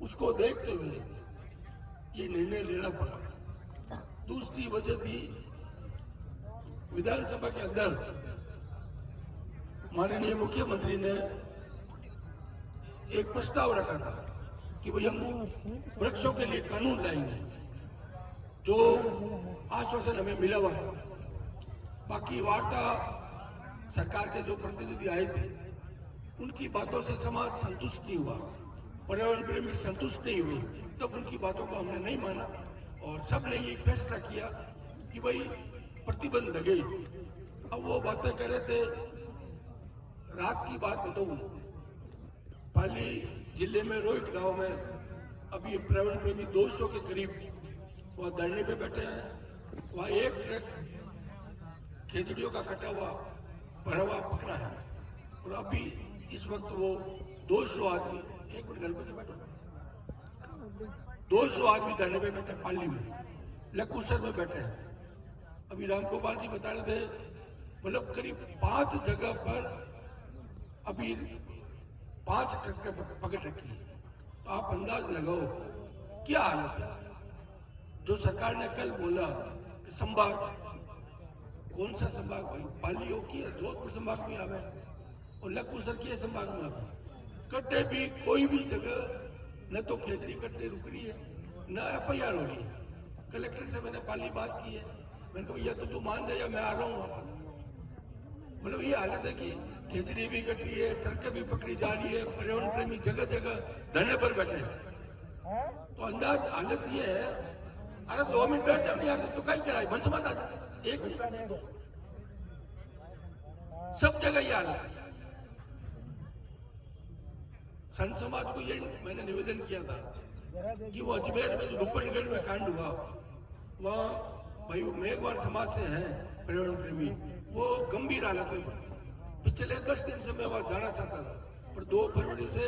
उसको देखते हुए ये निर्णय लेना पड़ा। दूसरी वजह थी, विधानसभा के अंदर माननीय मुख्यमंत्री ने एक प्रस्ताव रखा था कि भाई हम वृक्षों के लिए कानून लाएंगे, जो आश्वासन हमें मिला हुआ था। बाकी वार्ता सरकार के जो प्रतिनिधि आए थे उनकी बातों से समाज संतुष्ट नहीं हुआ, पर्यावरण प्रेमी संतुष्ट नहीं हुए, तब उनकी बातों को हमने नहीं माना और सबने ये फैसला किया कि भाई प्रतिबंध लगे। अब वो बातें कर रहे थे, रात की बात बताऊं, पाली जिले में रोहित गांव में अभी पर्यावरण प्रेमी 200 के करीब वहां धरने पे बैठे हैं। वहां एक ट्रक खेजड़ियों का कटा हुआ भरा हुआ पकड़ा है और अभी इस वक्त वो 200 आदमी, एक मिनट गल पे बैठो, 200 आदमी धरने पे बैठे पाली में, लक्कुसर में बैठे हैं। अभी रामगोपाल जी बता रहे थे, मतलब करीब 5 जगह पर अभी 5 ट्रक पकड़ रखी है। तो आप अंदाज लगाओ क्या हालत है। जो सरकार ने कल बोला संभाग, कौन सा संभाग भाई, पाली हो की जोधपुर संभाग में आवे और लखुसर की संभाग में आवे, कट्टे भी कोई भी जगह न तो खेजड़ी कट्टे रुक रही है न FIR हो रही है। कलेक्टर से मैंने पाली बात की है, मैंने कहा भैया तो तू मान जाइए, मैं आ रहा हूँ वहां। मतलब ये हालत है कि खेजड़ी भी कट रही है, ट्रक भी पकड़ी जा रही है, पर्यावरण प्रेमी जगह जगह धरने पर बैठे हैं। तो अंदाज हालत ये है, अरे 2 मिनट बैठ जाओ यार, तो कहीं कराए मंच मत आ जाए, 1 मिनट। सब जगह ये हालत है। संत समाज को ये मैंने निवेदन किया था कि वो अजमेर में जो रूपनगढ़ में कांड हुआ, वहाँ भाई मेघवाल समाज से हैं पर्यावरण प्रेमी, वो गंभीर हालत में पिछले 10 दिन से मैं वहां जाना चाहता था, पर 2 फरवरी से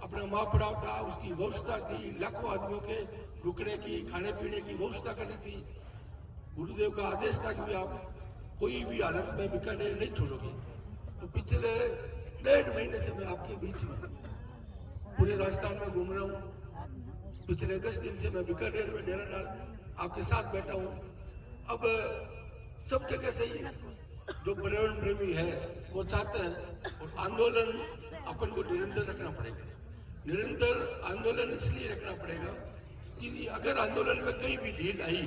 अपना महापड़ाव था, उसकी व्यवस्था थी, लाखों आदमियों के रुकने की, खाने पीने की व्यवस्था करनी थी। गुरुदेव का आदेश था कि भी आप कोई भी हालत में बीकानेर नहीं छोड़ोगे। तो पिछले 1.5 महीने से मैं आपके बीच में पूरे राजस्थान में घूम रहा हूँ। पिछले 10 दिन से मैं बीकानेर में डेरा डाल आपके साथ बैठा हूँ। अब सब जगह से ही जो पर्यावरण प्रेमी है वो चाहते हैं, और आंदोलन अपन को निरंतर रखना पड़ेगा। निरंतर आंदोलन इसलिए रखना पड़ेगा कि अगर आंदोलन में कहीं भी ढील आई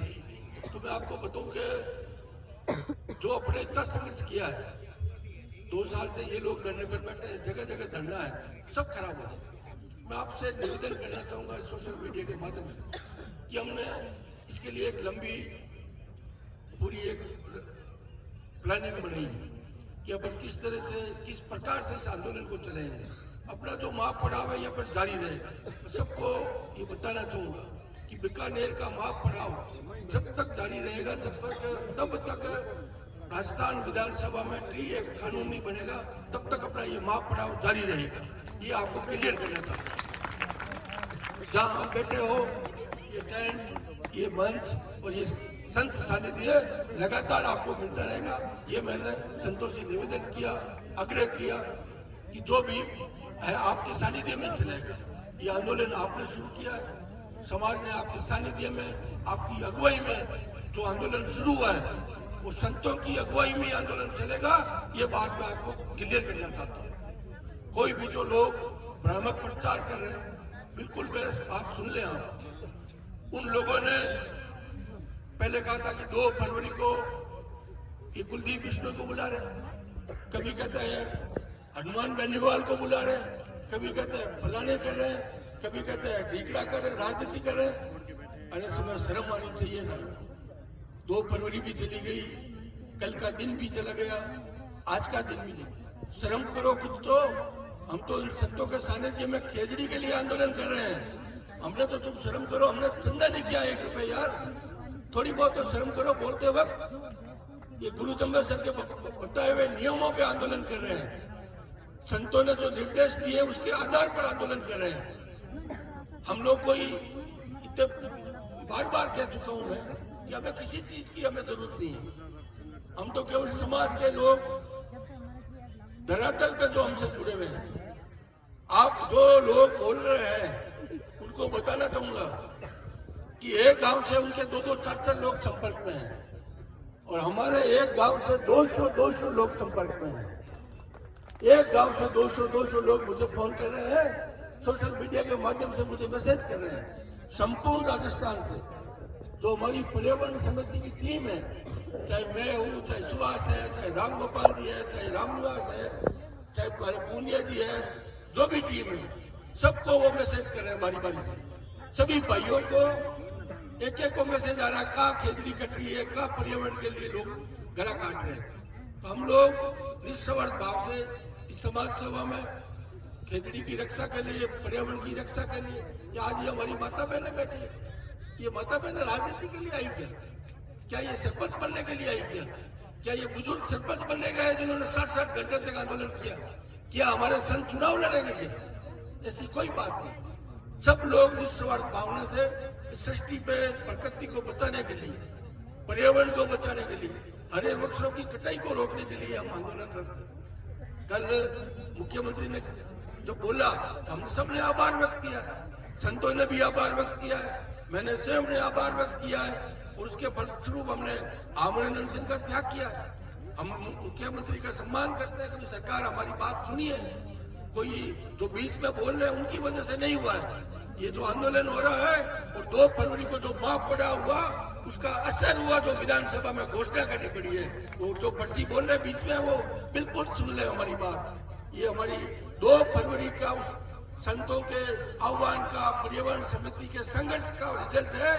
तो मैं आपको बताऊं कि जो अपने इतना संघर्ष किया है, 2 साल से ये लोग धरने पर बैठे हैं, जगह जगह धरना है, सब खराब हो जाए। मैं आपसे निवेदन करना चाहूंगा सोशल मीडिया के माध्यम से कि हमने इसके लिए एक लंबी पूरी एक प्लानिंग बनाई कि अपन किस तरह से, किस प्रकार से इस आंदोलन को चलाएंगे। अपना जो महापड़ाव है यहाँ पर जारी रहेगा। सबको ये बताना चाहूंगा कि बीकानेर का महापड़ाव जब तक जारी रहेगा, तब तक राजस्थान विधानसभा में ट्री एक्ट कानून नहीं बनेगा, तब तक अपना ये महापड़ाव जारी रहेगा। ये आपको क्लियर करना था। जहां हम बैठे हो, ये टेंट, ये मंच और ये संत सानिध्य लगातार आपको मिलता रहेगा। ये मैंने संतों से निवेदन किया, आग्रह किया कि जो भी है आपके सानिध्य में चलेगा। ये आंदोलन आपने शुरू किया है, समाज ने आपके सानिध्य में, आपकी अगुवाई में जो आंदोलन शुरू हुआ है, वो संतों की अगुवाई में आंदोलन चलेगा। ये बात मैं आपको क्लियर करना चाहता हूँ। कोई भी जो लोग भ्रामक प्रचार कर रहे हैं, बिल्कुल मेरे बात सुन लें आप। उन लोगों ने पहले कहा था कि 2 फरवरी को ये कुलदीप बिश्नोई को बुला रहे हैं, कभी कहते हैं हनुमान बेनीवाल को बुला रहे हैं, कभी कहते हैं फलाने कर रहे हैं, कभी कहते हैं ढीकड़ा कर रहे हैं, राजनीति कर रहे हैं। अरे समय शर्म आनी चाहिए साहब। 2 फरवरी भी चली गई, कल का दिन भी चला गया, आज का दिन भी नहीं। शर्म करो कुछ तो। हम तो इन संतों के सानिध्य में खेजड़ी के लिए आंदोलन कर रहे हैं। हमने तो तुम शर्म करो, हमने चंदा नहीं किया 1 रुपए यार, थोड़ी बहुत तो शर्म करो। बोलते वक्त ये गुरु जम्बेसर के बताए हुए नियमों पे आंदोलन कर रहे हैं। संतों ने जो निर्देश दिए उसके आधार पर आंदोलन कर रहे हैं। हम लोग कोई इतने बार बार कह चुका हूं मैं कि हमें किसी चीज की हमें जरूरत नहीं है। हम तो केवल समाज के लोग धरातल पे जो हमसे जुड़े हुए हैं। आप जो लोग बोल रहे हैं उनको सबको बताना चाहूंगा कि एक गांव से उनके 2-2, 4-4 लोग संपर्क में हैं और हमारे एक गांव से 200 लोग संपर्क में हैं। एक गांव से 200 लोग मुझे फोन कर रहे हैं, सोशल मीडिया के माध्यम से मुझे मैसेज कर रहे हैं, संपूर्ण राजस्थान से। जो हमारी पर्यावरण समिति की टीम है, चाहे मैं हूँ, चाहे सुभाष है, चाहे राम गोपाल जी है, चाहे रामनिवास है, चाहे हमारे पूनिया जी है, जो भी टीम है, सबको वो मैसेज कर रहे हैं बारी बारी से। सभी भाइयों को एक को मैसेज आ रहा है, कहाँ खेजड़ी कट रही है, कहाँ पर्यावरण के लिए लोग गला काट रहे हैं। तो हम लोग निस्वार्थ भाव से इस समाज सेवा में खेजड़ी की रक्षा के लिए, पर्यावरण की रक्षा के लिए, या आज ये हमारी माता बहनें बैठी है, ये माता बहनें राजनीति के लिए आई क्या ये सरपंच बनने के लिए आई क्या ये बुजुर्ग सरपंच बनने गए जिन्होंने 60 घंटे तक आंदोलन किया? क्या हमारे संत चुनाव लड़ेंगे क्या? ऐसी कोई बात नहीं। सब लोग निस्वार्थ भावना से इस सृष्टि पे प्रकृति को बचाने के लिए, पर्यावरण को बचाने के लिए, हरे वृक्षों की कटाई को रोकने के लिए हम आंदोलनरत हैं। कल मुख्यमंत्री ने जो बोला, हमने सबने आभार व्यक्त किया, संतों ने भी आभार व्यक्त किया है, मैंने स्वयं ने आभार व्यक्त किया है और उसके फलस्वरूप हमने आमरण अनशन का त्याग किया है। हम मुख्यमंत्री का सम्मान करते हैं कि सरकार हमारी बात सुनी है। कोई जो बीच में बोल रहे हैं उनकी वजह से नहीं हुआ है। ये जो आंदोलन हो रहा है और 2 फरवरी को जो माफ पड़ा हुआ, उसका असर हुआ जो विधानसभा में घोषणा करनी पड़ी है। वो जो भर्ती बोल रहे बीच में, वो बिल्कुल सुन ले हमारी बात। ये हमारी 2 फरवरी का उस संतों के आह्वान का, पर्यावरण समिति के संघर्ष का रिजल्ट है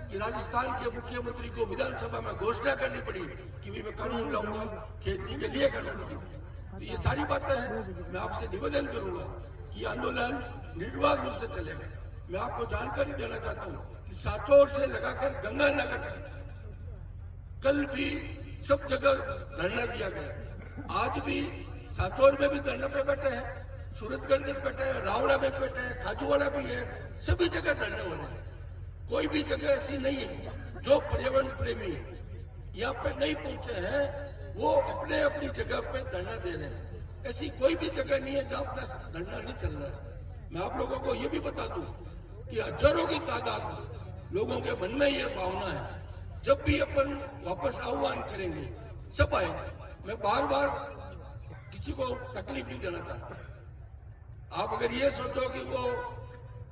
कि राजस्थान के मुख्यमंत्री को विधानसभा में घोषणा करनी पड़ी कि मैं कानून लाऊंगा, खेजड़ी के लिए कानून लाऊंगा। तो ये सारी बातें हैं। मैं आपसे निवेदन करूंगा कि आंदोलन निर्विवाद रूप से चलेगा। मैं आपको जानकारी देना चाहता हूं कि सांचौर से लगाकर गंगानगर तक कल भी सब जगह धरना दिया गया। आज भी सांचौर में भी धरना पे बैठे हैं, सूरतगढ़ में बैठे हैं, रावड़ा में बैठे हैं, खाजूवाड़ा भी है, सभी जगह धरने हो रहे हैं। कोई भी जगह ऐसी नहीं है जो पर्यावरण प्रेमी यहाँ पे नहीं पहुंचे हैं, वो अपने अपनी जगह पे धरना दे रहे हैं। ऐसी कोई भी जगह नहीं है जहां अपना धरना नहीं चल रहा है। मैं आप लोगों को ये भी बता दूं कि हजारों की तादाद में लोगों के मन में ये भावना है, जब भी अपन वापस आह्वान करेंगे सब आएंगे। मैं बार बार किसी को तकलीफ नहीं देना चाहता। आप अगर ये सोचो कि वो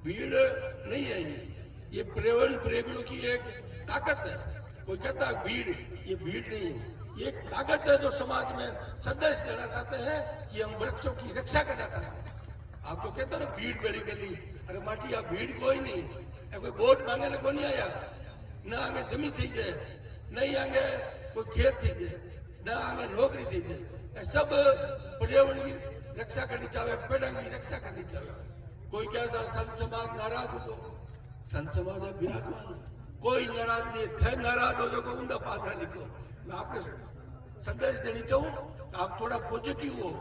भीड़ नहीं है, ये पर्यावरण प्रेमियों की एक ताकत है। कोई कहता है भीड़, ये भीड़ नहीं है, ये एक ताकत है जो समाज में संदेश देना चाहते हैं कि हम वृक्षों की रक्षा करना चाहते हैं। आप जो कहते हो ना भीड़ बेड़ी गली, अरे माटी आप भीड़ कोई नहीं, कोई वोट मांगने को नहीं आया, न आगे जमीन चाहिए, नहीं आगे कोई खेत चाहिए, न आगे नौकरी चाहिए। सब पर्यावरण की रक्षा करनी चाहिए, पेड़ों की रक्षा करनी चाहिए। कोई कैसा संत समाज नाराज हो, संत समाज है विराजमान, कोई नाराज नहीं थे, नाराज हो जो उनका पात्रा लिखो। मैं आपने संदेश देनी चाहूँ, आप थोड़ा पॉजिटिव हो,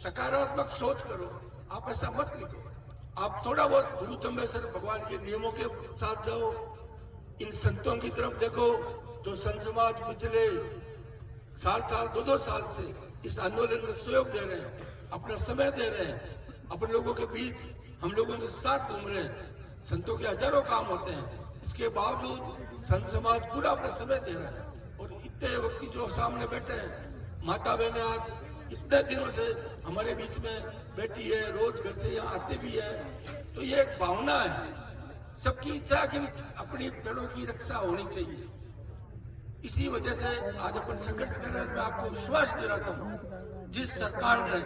सकारात्मक सोच करो, आप ऐसा मत लिखो। आप थोड़ा बहुत गुरु चंबेश्वर भगवान के नियमों के साथ जाओ, इन संतों की तरफ देखो जो संत समाज पिछले साल 2-2 साल से इस आंदोलन में सहयोग दे रहे हैं, अपना समय दे रहे हैं, अपने लोगों के बीच हम लोगों के साथ घूम रहे हैं। संतों के हजारों काम होते हैं, इसके बावजूद संत समाज पूरा अपना समय दे रहा है। और इतने व्यक्ति जो सामने बैठे हैं, माता बहनें आज इतने दिनों से हमारे बीच में बैठी है, रोज घर से यहाँ आते भी है, तो ये एक भावना है, सबकी इच्छा कि अपनी पेड़ों की रक्षा होनी चाहिए। इसी वजह से आज अपन संघर्ष कर रहे हैं। मैं आपको विश्वास दिलाता हूँ, जिस सरकार ने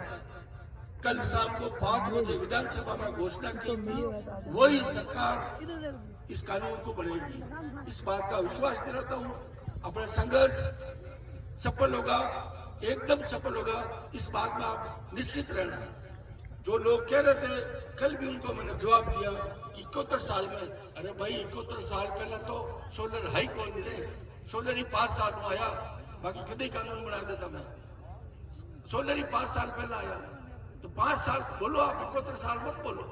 कल शाम को 5 बजे विधानसभा में घोषणा की थी, वही सरकार इस कानून को बढ़ाएगी। इस बात का विश्वास दिलाता हूँ। अपना संघर्ष सफल होगा, एकदम सफल होगा, इस बात में आप निश्चित रहना। जो लोग कह रहे थे, कल भी उनको मैंने जवाब दिया कि 71 साल में, अरे भाई 71 साल पहले तो सोलर हाई कोई मिले, सोलर ही 5 साल में आया, बाकी कभी कानून बना देता मैं। सोलर ही 5 साल पहले आया, तो 5 साल बोलो आप, 71 साल मत बोलो।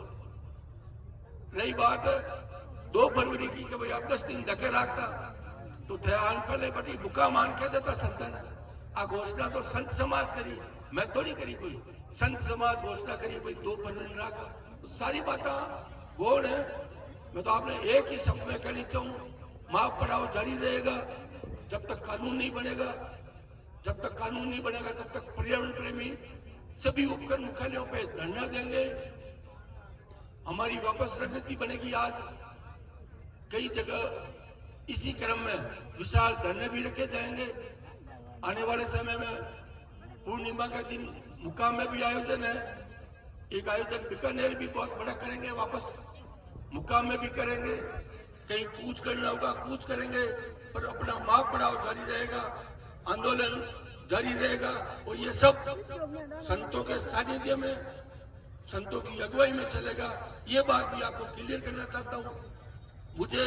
रही बात 2 फरवरी की कि भाई आप 10 दिन धके रखता तो थे आन पहले बटी बुका मान कह देता संतन। आ घोषणा तो संत समाज करी, मैं थोड़ी करी, कोई संत समाज घोषणा करी, कोई 2 फरवरी रखा, तो सारी बात गोड़ है। मैं तो आपने एक ही शब्द में कह देता हूँ, माफ पढ़ाओ जारी रहेगा जब तक कानून नहीं बनेगा। जब तक कानून नहीं बनेगा तब तक पर्यावरण प्रेमी सभी उपखंड मुख्यालयों पे धरना देंगे। हमारी वापस रणनीति बनेगी। आज कई जगह इसी क्रम में विशाल धरने भी रखे जाएंगे। आने वाले समय में पूर्णिमा के दिन मुकाम में भी आयोजन है। एक आयोजन बीकानेर भी बहुत बड़ा करेंगे, वापस मुकाम में भी करेंगे। कहीं कूच करना होगा कूच करेंगे, पर अपना माफ पढ़ाओ जारी रहेगा, आंदोलन जारी रहेगा। और ये सब संतों के सानिध्य में, संतों की अगुवाई में चलेगा। ये बात भी आपको क्लियर करना चाहता हूँ। मुझे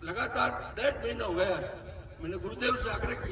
लगातार 1.5 महीना हो गया, मैंने गुरुदेव से आग्रह किया।